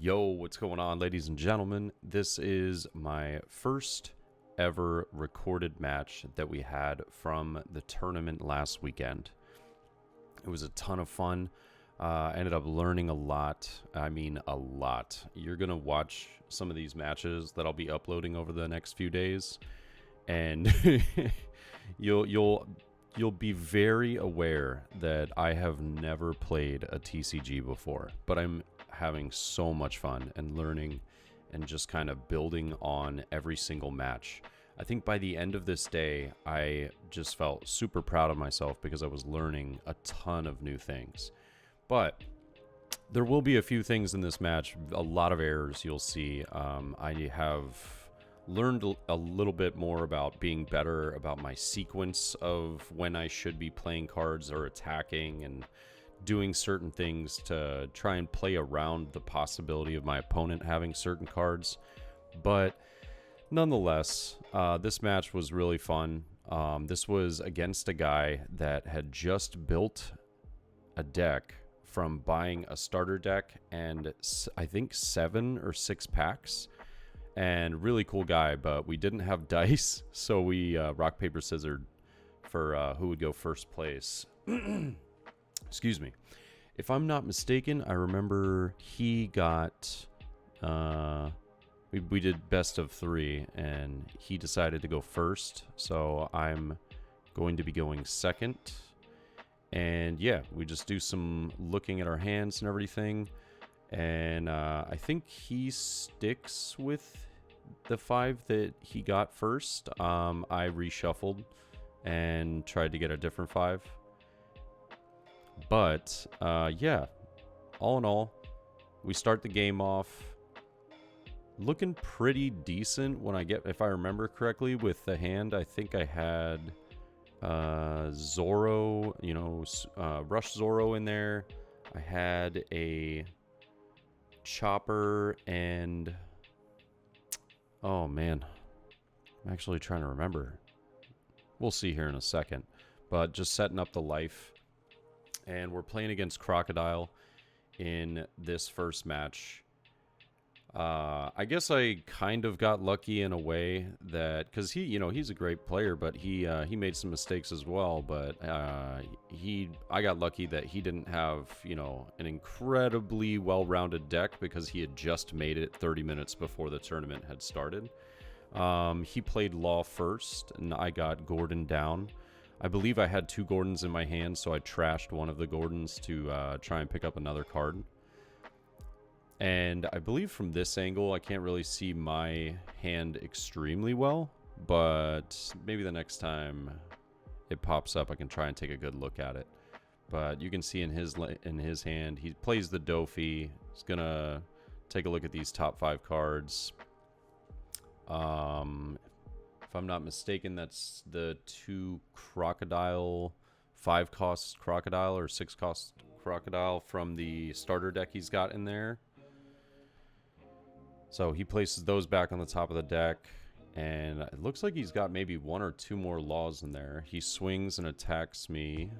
Yo, what's going on, ladies and gentlemen? This is my first ever recorded match that we had from the tournament last weekend. It was a ton of fun. Ended up learning a lot. I mean, a lot. You're going to watch some of these matches that I'll be uploading over the next few days, and you'll be very aware that I have never played a TCG before, but I'm having so much fun and learning and just kind of building on every single match. I think by the end of this day, I just felt super proud of myself because I was learning a ton of new things. But there will be a few things in this match, a lot of errors you'll see. I have learned a little bit more about being better about my sequence of when I should be playing cards or attacking and doing certain things to try and play around the possibility of my opponent having certain cards. But nonetheless, this match was really fun. This was against a guy that had just built a deck from buying a starter deck and I think 7 or 6 packs. And really cool guy, but we didn't have dice, so we rock, paper, scissors for who would go first place. Excuse me. If I'm not mistaken, I remember he got... we did best of 3, and he decided to go first, so I'm going to be going second. And yeah, we just do some looking at our hands and everything. And I think he sticks with the 5 that he got first. I reshuffled and tried to get a different 5. But yeah, all in all, we start the game off looking pretty decent when if I remember correctly, with the hand. I think I had Zoro, Rush Zoro in there. I had a Chopper and oh man, I'm actually trying to remember. We'll see here in a second. But just setting up the life. And we're playing against Crocodile in this first match. I guess I kind of got lucky in a way that, because he's a great player, but he made some mistakes as well. But I got lucky that he didn't have an incredibly well-rounded deck because he had just made it 30 minutes before the tournament had started. He played Law first, and I got Gordon down. I believe I had 2 Gordons in my hand, so I trashed one of the Gordons to try and pick up another card. And I believe from this angle, I can't really see my hand extremely well, but maybe the next time it pops up, I can try and take a good look at it. But you can see in his hand, he plays the Dofi. He's gonna take a look at these top 5 cards. If I'm not mistaken, that's the 2 Crocodile, 5-cost Crocodile or 6-cost Crocodile from the starter deck he's got in there. So he places those back on the top of the deck, and it looks like he's got maybe 1 or 2 more Laws in there. He swings and attacks me,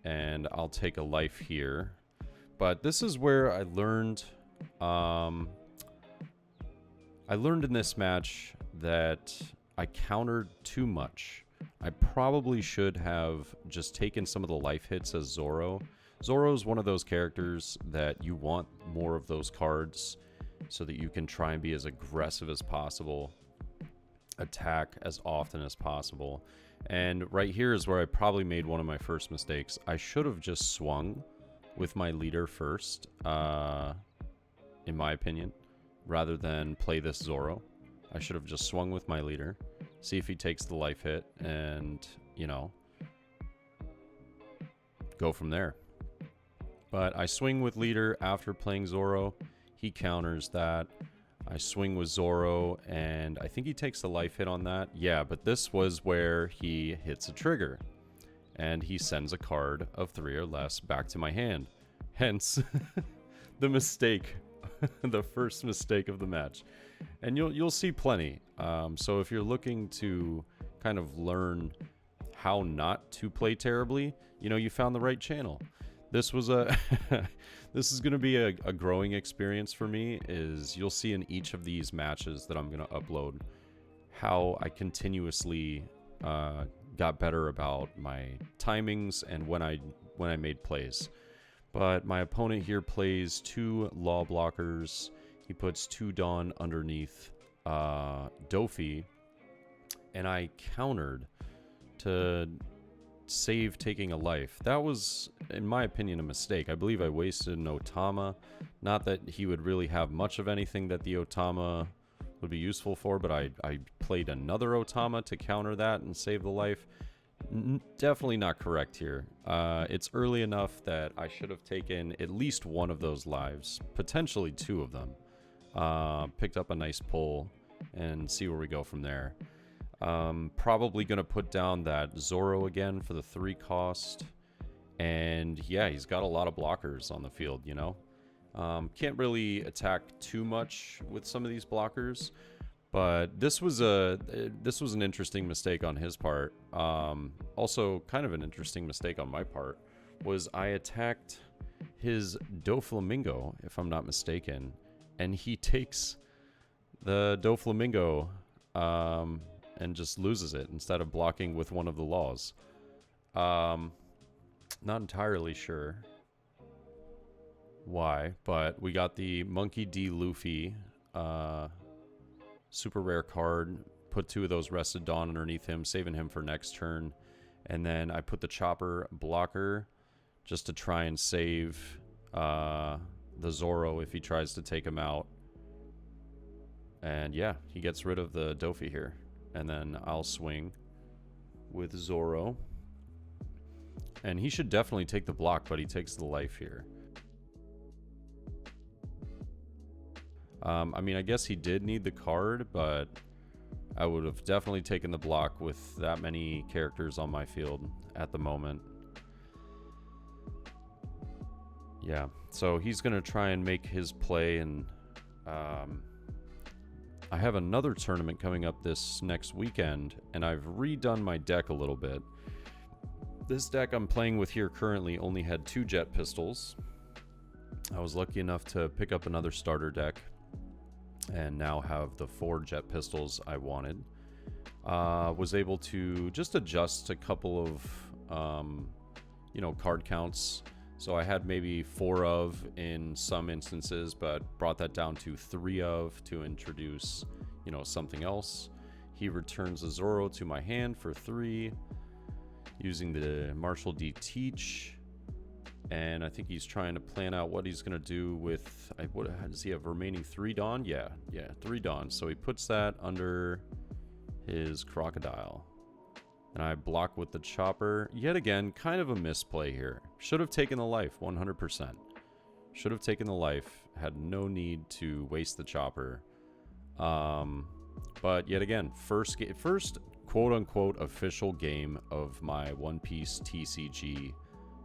and I'll take a life here. But this is where I learned, in this match that I countered too much. I probably should have just taken some of the life hits as Zoro. Zoro is one of those characters that you want more of those cards so that you can try and be as aggressive as possible, attack as often as possible. And right here is where I probably made one of my first mistakes. I should have just swung with my leader first, in my opinion, rather than play this Zoro. I should have just swung with my leader, see if he takes the life hit, and, go from there. But I swing with leader after playing Zoro. He counters that. I swing with Zoro, and I think he takes the life hit on that. Yeah, but this was where he hits a trigger, and he sends a card of 3 or less back to my hand. Hence, the mistake. The first mistake of the match. And you'll see plenty. So if you're looking to kind of learn how not to play terribly, you found the right channel. this was a this is going to be a growing experience for me. Is you'll see in each of these matches that I'm going to upload how I continuously got better about my timings and when I made plays. But my opponent here plays 2 Law blockers. He puts 2 Dawn underneath Dofi, and I countered to save taking a life. That was, in my opinion, a mistake. I believe I wasted an Otama. Not that he would really have much of anything that the Otama would be useful for, but I played another Otama to counter that and save the life. Definitely not correct here. It's early enough that I should have taken at least one of those lives, potentially 2 of them. Picked up a nice pull and see where we go from there. Probably going to put down that Zoro again for the 3 cost. And yeah, he's got a lot of blockers on the field, you know. Can't really attack too much with some of these blockers. But this was an interesting mistake on his part. Also, kind of an interesting mistake on my part was I attacked his Doflamingo, if I'm not mistaken, and he takes the Doflamingo and just loses it instead of blocking with one of the laws. Not entirely sure why, but we got the Monkey D. Luffy. Super rare card, put 2 of those Rested Dawn underneath him, saving him for next turn. And then I put the Chopper blocker just to try and save the Zoro if he tries to take him out. And yeah, he gets rid of the Dofi here. And then I'll swing with Zoro. And he should definitely take the block, but he takes the life here. I mean, I guess he did need the card, but I would have definitely taken the block with that many characters on my field at the moment. Yeah, so he's going to try and make his play, and I have another tournament coming up this next weekend, and I've redone my deck a little bit. This deck I'm playing with here currently only had 2 jet pistols. I was lucky enough to pick up another starter deck and now have the 4 jet pistols I wanted. Was able to just adjust a couple of, card counts. So I had maybe 4 of in some instances, but brought that down to 3 of to introduce, something else. He returns a Zoro to my hand for 3, using the Marshall D. Teach. And I think he's trying to plan out what he's going to do with... does he have remaining 3 Dawn? Yeah, 3 Dawn. So he puts that under his Crocodile. And I block with the Chopper. Yet again, kind of a misplay here. Should have taken the life, 100%. Should have taken the life. Had no need to waste the Chopper. But yet again, first quote-unquote official game of my One Piece TCG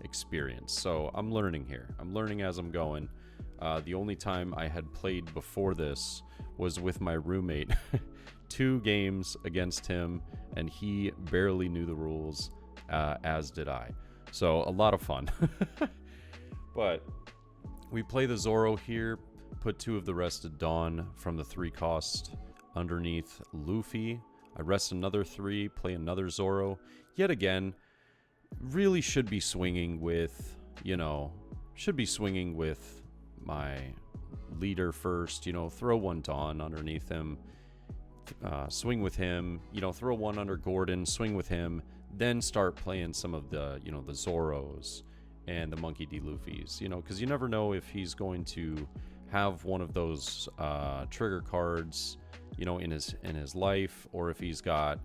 experience. So I'm learning here. I'm learning as I'm going. The only time I had played before this was with my roommate. 2 games against him, and he barely knew the rules, as did I. So a lot of fun. But we play the Zoro here, put 2 of the Rested Dawn from the 3 cost underneath Luffy. I rest another 3, play another Zoro. Yet again, really should be swinging with, my leader first, throw 1 Dawn underneath him, swing with him, throw 1 under Gordon, swing with him, then start playing some of the, the Zoros and the Monkey D. Luffy's, because you never know if he's going to have one of those trigger cards, in his life, or if he's got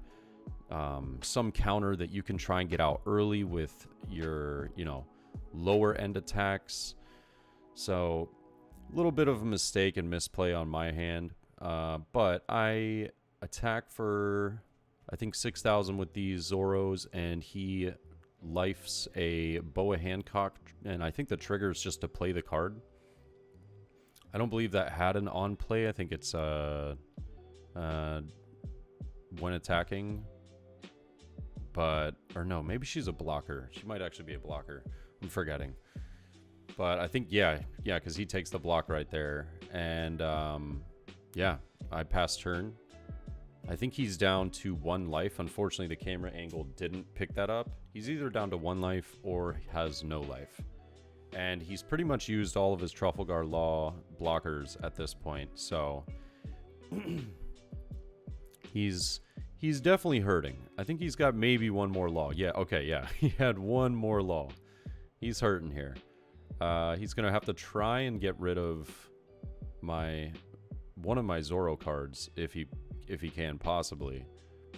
some counter that you can try and get out early with your, lower end attacks. So a little bit of a mistake and misplay on my hand. But I attack for, I think, 6,000 with these Zoros, and he lifes a Boa Hancock, and I think the trigger is just to play the card. I don't believe that had an on play. I think it's when attacking. But, or no, maybe she's a blocker. She might actually be a blocker. I'm forgetting. But I think, yeah, because he takes the block right there. And, yeah, I pass turn. I think he's down to 1 life. Unfortunately, the camera angle didn't pick that up. He's either down to 1 life or has no life. And he's pretty much used all of his Trafalgar Law blockers at this point. So he's definitely hurting. I think he's got maybe 1 more law. Yeah, okay, yeah. He had 1 more law. He's hurting here. He's going to have to try and get rid of one of my Zoro cards if he can possibly.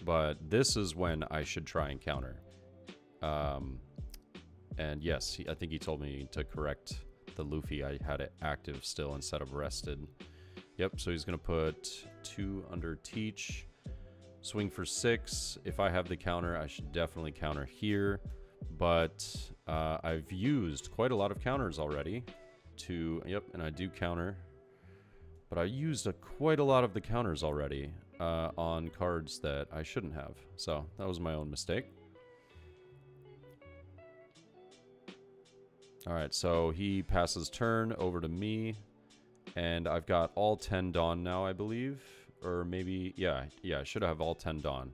But this is when I should try and counter. And yes, I think he told me to correct the Luffy. I had it active still instead of rested. Yep, so he's going to put 2 under Teach. Swing for 6. If I have the counter, I should definitely counter here. But I've used quite a lot of counters already. Yep, and I do counter. But I used quite a lot of the counters already on cards that I shouldn't have. So that was my own mistake. Alright, so he passes turn over to me. And I've got all 10 Dawn now, I believe. Or maybe, yeah, I should have all 10 Dawn.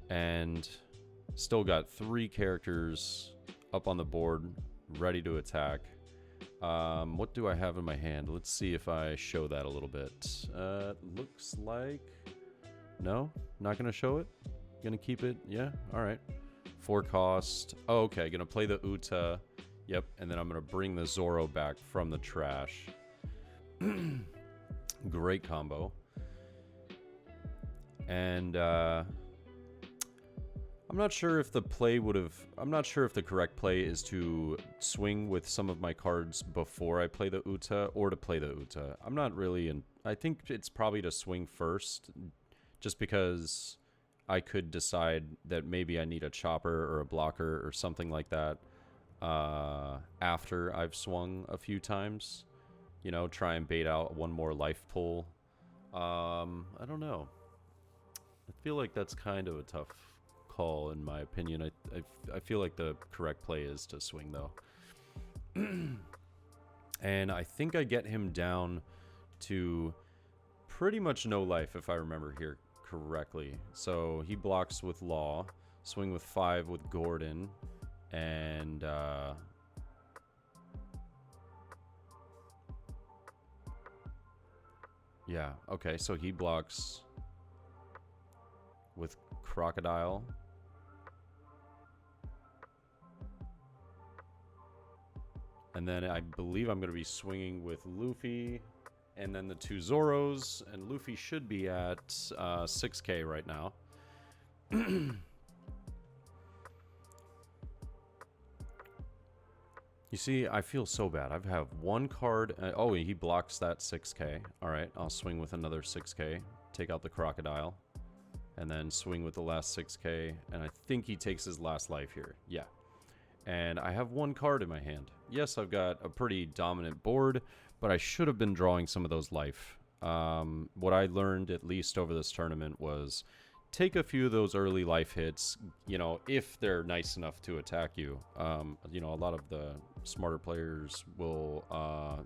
And still got 3 characters up on the board, ready to attack. What do I have in my hand? Let's see if I show that a little bit. Looks like... No? Not going to show it? Going to keep it? Yeah? Alright. 4 cost. Oh, okay. Going to play the Uta. Yep. And then I'm going to bring the Zoro back from the trash. Great combo. And, I'm not sure if the play would have... I'm not sure if the correct play is to swing with some of my cards before I play the Uta or to play the Uta. I'm not really in... I think it's probably to swing first, just because I could decide that maybe I need a chopper or a blocker or something like that after I've swung a few times. You know, try and bait out 1 more life pull. I don't know. I feel like that's kind of a tough call, in my opinion. I feel like the correct play is to swing, though. And I think I get him down to pretty much no life, if I remember here correctly. So he blocks with Law, swing with 5 with Gordon, and yeah, okay, so he blocks with Crocodile. And then I believe I'm going to be swinging with Luffy and then the 2 Zoros. And Luffy should be at 6k right now. You see, I feel so bad. I have 1 card. Oh, he blocks that 6k. All right, I'll swing with another 6k. Take out the Crocodile. And then swing with the last 6k. And I think he takes his last life here. Yeah. And I have 1 card in my hand. Yes, I've got a pretty dominant board, but I should have been drawing some of those life. What I learned, at least over this tournament, was take a few of those early life hits, you know, if they're nice enough to attack you. You know, a lot of the smarter players will,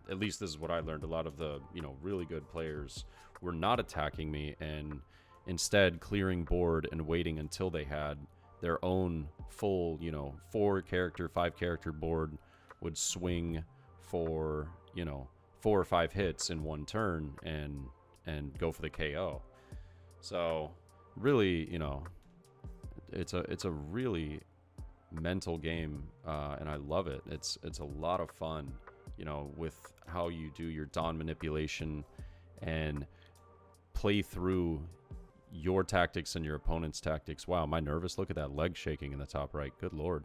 at least this is what I learned, a lot of the, you know, really good players were not attacking me and instead clearing board and waiting until they had their own full, you know, 4-character, 5-character board, would swing for, you know, 4 or 5 hits in 1 turn and go for the KO. So really, you know, it's a really mental game, and I love it. It's a lot of fun, you know, with how you do your Dawn manipulation and play through your tactics and your opponent's tactics. Wow, am I nervous? Look at that leg shaking in the top right. Good lord.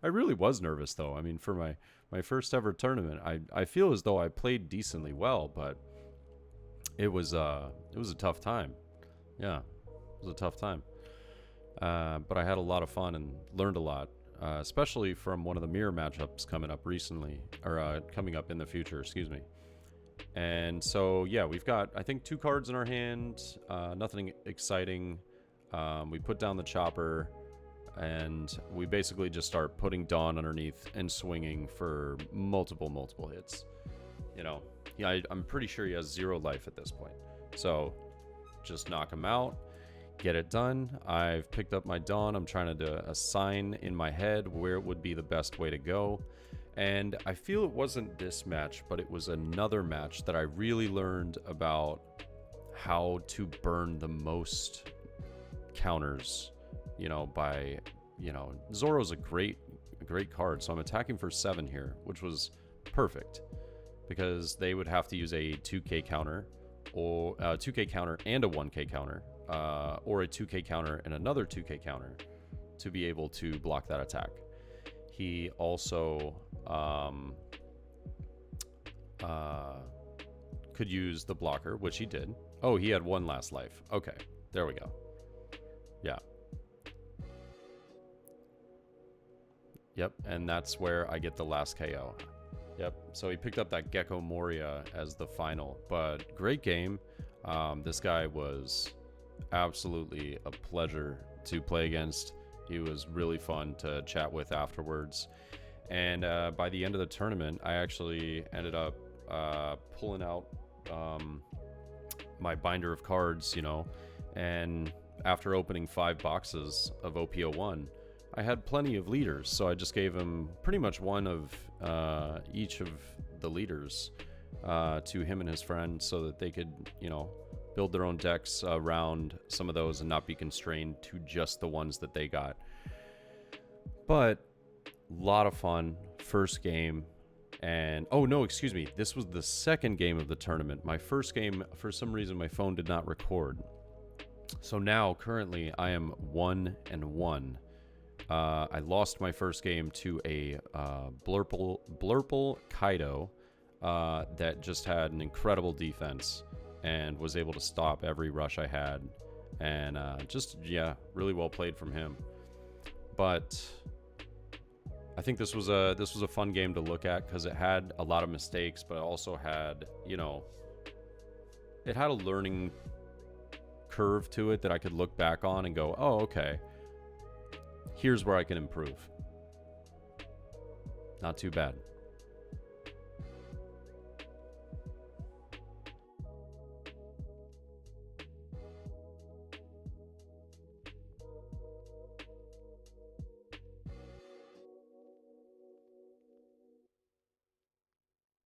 I really was nervous, though. I mean, for my first ever tournament, I feel as though I played decently well, but it was a tough time. Yeah, it was a tough time. But I had a lot of fun and learned a lot, especially from one of the mirror matchups coming up recently, or coming up in the future, excuse me. And so, yeah, we've got, I think, 2 cards in our hand, nothing exciting. We put down the chopper. and we basically just start putting Dawn underneath and swinging for multiple hits. You know, I'm pretty sure he has 0 life at this point. So just knock him out, get it done. I've picked up my Dawn. I'm trying to assign in my head where it would be the best way to go. And I feel it wasn't this match, but it was another match that I really learned about how to burn the most counters, you know, by, you know, Zoro's a great card. So I'm attacking for 7 here, which was perfect because they would have to use a 2k counter or a 2k counter and a 1k counter, or a 2k counter and another 2k counter to be able to block that attack. He also could use the blocker, which he did. Oh, he had 1 last life. Okay, there we go. Yeah. Yep, and that's where I get the last KO. Yep, so he picked up that Gecko Moria as the final, but great game. This guy was absolutely a pleasure to play against. He was really fun to chat with afterwards. And by the end of the tournament, I actually ended up pulling out my binder of cards, you know, and after opening 5 boxes of OP01, I had plenty of leaders, so I just gave him pretty much one of each of the leaders to him and his friend so that they could, you know, build their own decks around some of those and not be constrained to just the ones that they got. But a lot of fun. First game. And oh no, excuse me, this was the second game of the tournament. My first game, for some reason my phone did not record, so now currently I am 1-1. I lost my first game to a Blurple Kaido that just had an incredible defense and was able to stop every rush I had, and just, yeah, really well played from him. But I think this was a fun game to look at because it had a lot of mistakes, but it also had, you know, it had a learning curve to it that I could look back on and go, oh, okay, here's where I can improve. Not too bad.